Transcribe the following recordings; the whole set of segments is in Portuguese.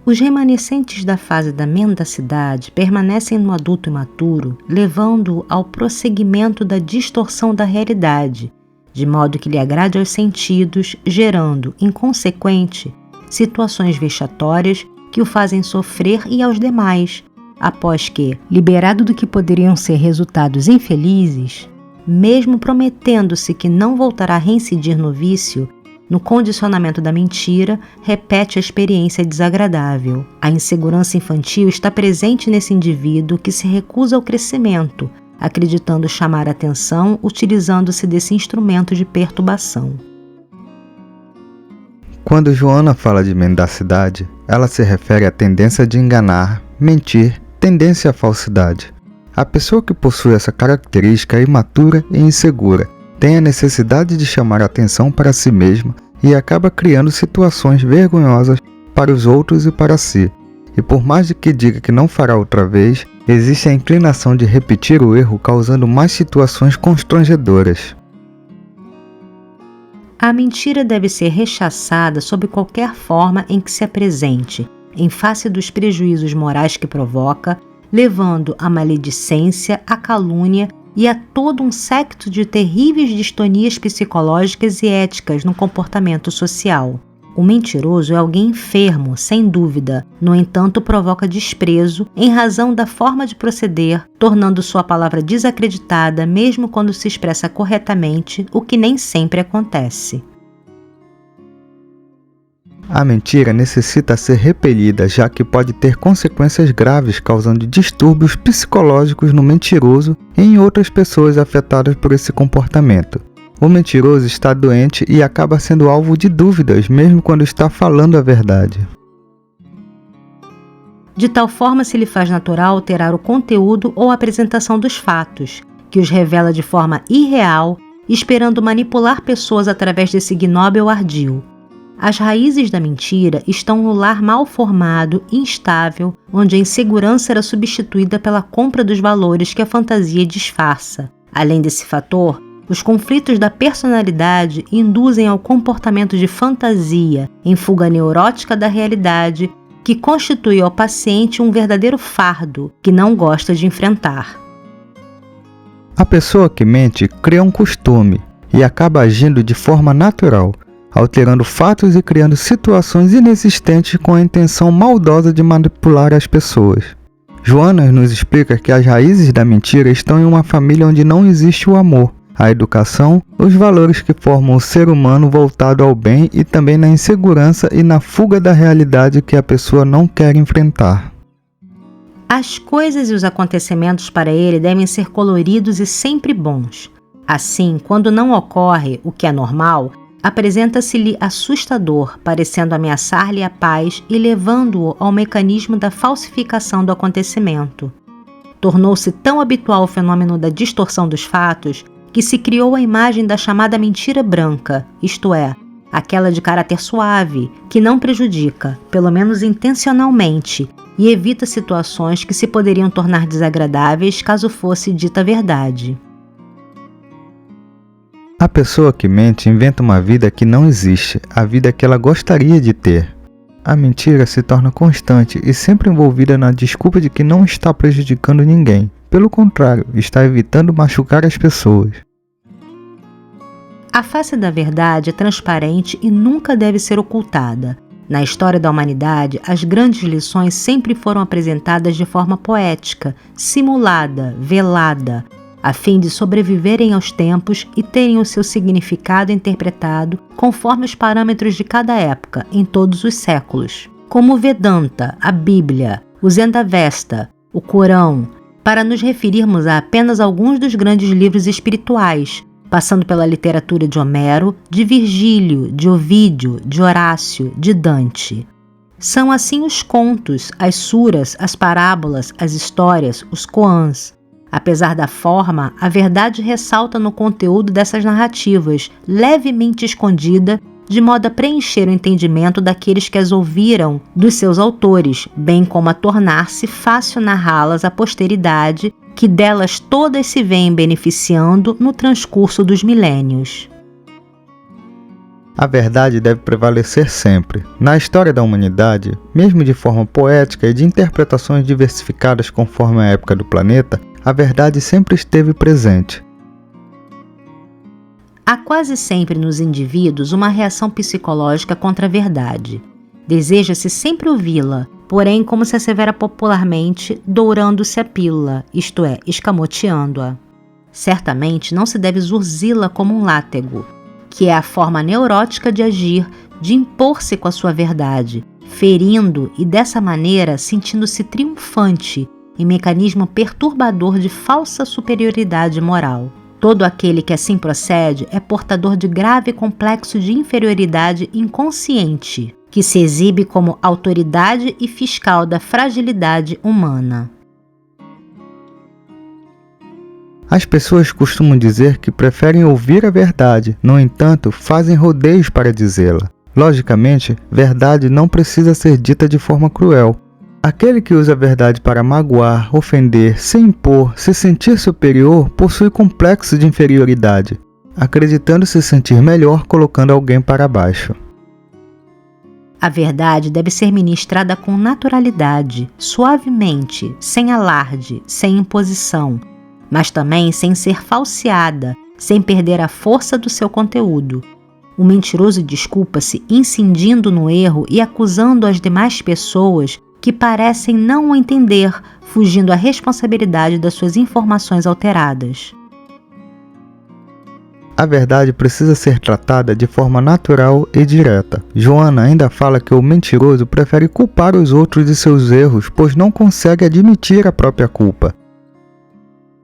Os remanescentes da fase da mendacidade permanecem no adulto imaturo, levando-o ao prosseguimento da distorção da realidade, de modo que lhe agrade aos sentidos, gerando, inconsequente, situações vexatórias que o fazem sofrer e aos demais, após que, liberado do que poderiam ser resultados infelizes, mesmo prometendo-se que não voltará a reincidir no vício, no condicionamento da mentira, repete a experiência desagradável. A insegurança infantil está presente nesse indivíduo que se recusa ao crescimento, acreditando chamar a atenção utilizando-se desse instrumento de perturbação. Quando Joana fala de mendacidade, ela se refere à tendência de enganar, mentir, tendência à falsidade. A pessoa que possui essa característica é imatura e insegura, tem a necessidade de chamar a atenção para si mesma e acaba criando situações vergonhosas para os outros e para si. E por mais de que diga que não fará outra vez, existe a inclinação de repetir o erro, causando mais situações constrangedoras. A mentira deve ser rechaçada sob qualquer forma em que se apresente, em face dos prejuízos morais que provoca, levando à maledicência, à calúnia e a todo um séquito de terríveis distonias psicológicas e éticas no comportamento social. O mentiroso é alguém enfermo, sem dúvida, no entanto provoca desprezo em razão da forma de proceder, tornando sua palavra desacreditada mesmo quando se expressa corretamente, o que nem sempre acontece. A mentira necessita ser repelida, já que pode ter consequências graves, causando distúrbios psicológicos no mentiroso e em outras pessoas afetadas por esse comportamento. O mentiroso está doente e acaba sendo alvo de dúvidas, mesmo quando está falando a verdade. De tal forma se lhe faz natural alterar o conteúdo ou apresentação dos fatos, que os revela de forma irreal, esperando manipular pessoas através desse ignóbil ardil. As raízes da mentira estão no lar mal formado, instável, onde a insegurança era substituída pela compra dos valores que a fantasia disfarça. Além desse fator, os conflitos da personalidade induzem ao comportamento de fantasia, em fuga neurótica da realidade, que constitui ao paciente um verdadeiro fardo que não gosta de enfrentar. A pessoa que mente cria um costume e acaba agindo de forma natural, alterando fatos e criando situações inexistentes com a intenção maldosa de manipular as pessoas. Joana nos explica que as raízes da mentira estão em uma família onde não existe o amor, a educação, os valores que formam o ser humano voltado ao bem e também na insegurança e na fuga da realidade que a pessoa não quer enfrentar. As coisas e os acontecimentos para ele devem ser coloridos e sempre bons. Assim, quando não ocorre o que é normal, apresenta-se-lhe assustador, parecendo ameaçar-lhe a paz e levando-o ao mecanismo da falsificação do acontecimento. Tornou-se tão habitual o fenômeno da distorção dos fatos que se criou a imagem da chamada mentira branca, isto é, aquela de caráter suave, que não prejudica, pelo menos intencionalmente, e evita situações que se poderiam tornar desagradáveis caso fosse dita a verdade. A pessoa que mente inventa uma vida que não existe, a vida que ela gostaria de ter. A mentira se torna constante e sempre envolvida na desculpa de que não está prejudicando ninguém. Pelo contrário, está evitando machucar as pessoas. A face da verdade é transparente e nunca deve ser ocultada. Na história da humanidade, as grandes lições sempre foram apresentadas de forma poética, simulada, velada, a fim de sobreviverem aos tempos e terem o seu significado interpretado conforme os parâmetros de cada época, em todos os séculos. Como o Vedanta, a Bíblia, o Zendavesta, o Corão, para nos referirmos a apenas alguns dos grandes livros espirituais, passando pela literatura de Homero, de Virgílio, de Ovídio, de Horácio, de Dante. São assim os contos, as suras, as parábolas, as histórias, os koans. Apesar da forma, a verdade ressalta no conteúdo dessas narrativas, levemente escondida, de modo a preencher o entendimento daqueles que as ouviram dos seus autores, bem como a tornar-se fácil narrá-las à posteridade, que delas todas se vêm beneficiando no transcurso dos milênios. A verdade deve prevalecer sempre. Na história da humanidade, mesmo de forma poética e de interpretações diversificadas conforme a época do planeta, a verdade sempre esteve presente. Há quase sempre nos indivíduos uma reação psicológica contra a verdade. Deseja-se sempre ouvi-la, porém, como se assevera popularmente, dourando-se a pílula, isto é, escamoteando-a. Certamente não se deve zurzi-la como um látego, que é a forma neurótica de agir, de impor-se com a sua verdade, ferindo e dessa maneira sentindo-se triunfante em mecanismo perturbador de falsa superioridade moral. Todo aquele que assim procede é portador de grave complexo de inferioridade inconsciente, que se exibe como autoridade e fiscal da fragilidade humana. As pessoas costumam dizer que preferem ouvir a verdade, no entanto, fazem rodeios para dizê-la. Logicamente, verdade não precisa ser dita de forma cruel. Aquele que usa a verdade para magoar, ofender, se impor, se sentir superior, possui complexo de inferioridade, acreditando se sentir melhor colocando alguém para baixo. A verdade deve ser ministrada com naturalidade, suavemente, sem alarde, sem imposição, mas também sem ser falseada, sem perder a força do seu conteúdo. O mentiroso desculpa-se incidindo no erro e acusando as demais pessoas que parecem não o entender, fugindo à responsabilidade das suas informações alteradas. A verdade precisa ser tratada de forma natural e direta. Joana ainda fala que o mentiroso prefere culpar os outros de seus erros, pois não consegue admitir a própria culpa.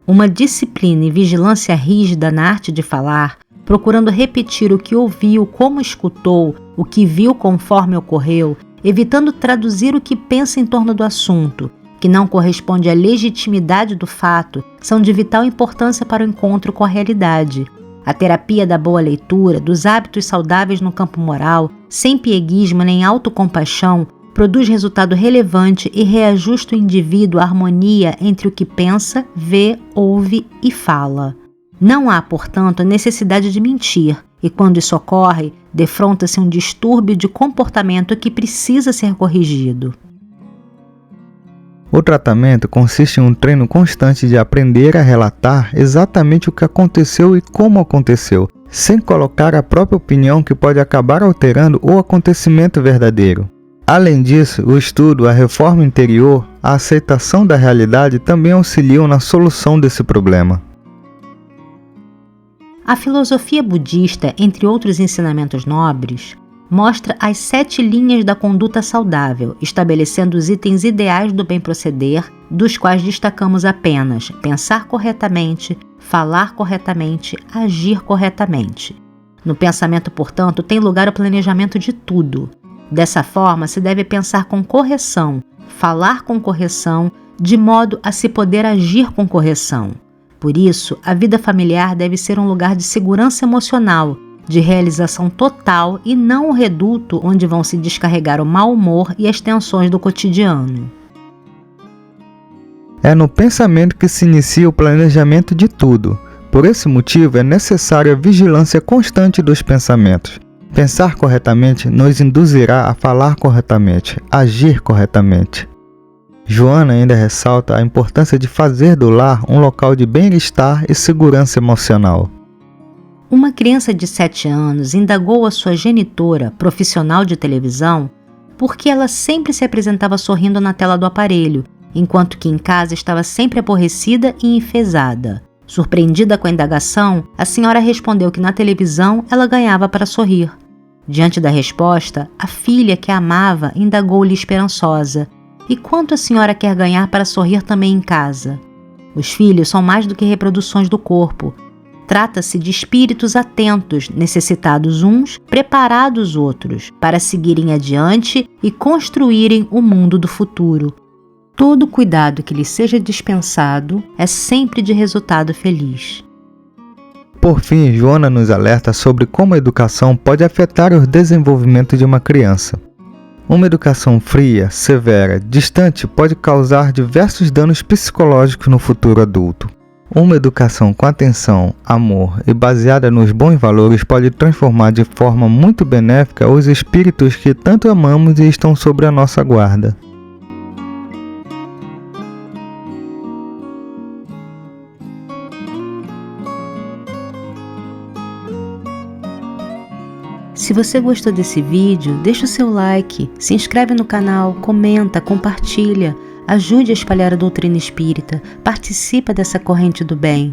Uma disciplina e vigilância rígida na arte de falar, procurando repetir o que ouviu como escutou, o que viu conforme ocorreu, evitando traduzir o que pensa em torno do assunto, que não corresponde à legitimidade do fato, são de vital importância para o encontro com a realidade. A terapia da boa leitura, dos hábitos saudáveis no campo moral, sem pieguismo nem autocompaixão, produz resultado relevante e reajusta o indivíduo à harmonia entre o que pensa, vê, ouve e fala. Não há, portanto, a necessidade de mentir, e quando isso ocorre, defronta-se um distúrbio de comportamento que precisa ser corrigido. O tratamento consiste em um treino constante de aprender a relatar exatamente o que aconteceu e como aconteceu, sem colocar a própria opinião que pode acabar alterando o acontecimento verdadeiro. Além disso, o estudo, a reforma interior, a aceitação da realidade também auxiliam na solução desse problema. A filosofia budista, entre outros ensinamentos nobres, mostra as 7 linhas da conduta saudável, estabelecendo os itens ideais do bem proceder, dos quais destacamos apenas pensar corretamente, falar corretamente, agir corretamente. No pensamento, portanto, tem lugar o planejamento de tudo. Dessa forma, se deve pensar com correção, falar com correção, de modo a se poder agir com correção. Por isso, a vida familiar deve ser um lugar de segurança emocional, de realização total e não um reduto onde vão se descarregar o mau humor e as tensões do cotidiano. É no pensamento que se inicia o planejamento de tudo. Por esse motivo, é necessária a vigilância constante dos pensamentos. Pensar corretamente nos induzirá a falar corretamente, agir corretamente. Joana ainda ressalta a importância de fazer do lar um local de bem-estar e segurança emocional. Uma criança de 7 anos indagou a sua genitora, profissional de televisão, por que ela sempre se apresentava sorrindo na tela do aparelho, enquanto que em casa estava sempre aborrecida e enfesada. Surpreendida com a indagação, a senhora respondeu que na televisão ela ganhava para sorrir. Diante da resposta, a filha que a amava indagou-lhe esperançosa: "E quanto a senhora quer ganhar para sorrir também em casa?" Os filhos são mais do que reproduções do corpo. Trata-se de espíritos atentos, necessitados uns, preparados outros, para seguirem adiante e construírem o mundo do futuro. Todo cuidado que lhe seja dispensado é sempre de resultado feliz. Por fim, Joana nos alerta sobre como a educação pode afetar o desenvolvimento de uma criança. Uma educação fria, severa, distante pode causar diversos danos psicológicos no futuro adulto. Uma educação com atenção, amor e baseada nos bons valores pode transformar de forma muito benéfica os espíritos que tanto amamos e estão sob a nossa guarda. Se você gostou desse vídeo, deixa o seu like, se inscreve no canal, comenta, compartilha, ajude a espalhar a doutrina espírita, participa dessa corrente do bem.